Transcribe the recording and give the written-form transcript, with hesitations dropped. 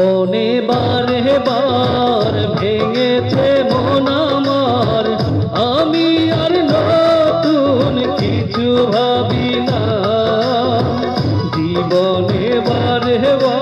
জীবনে বারে বার ভেঙেছে মন আমার, আমি আর নতুন কিছু ভাবি না। জীবনে বারে বার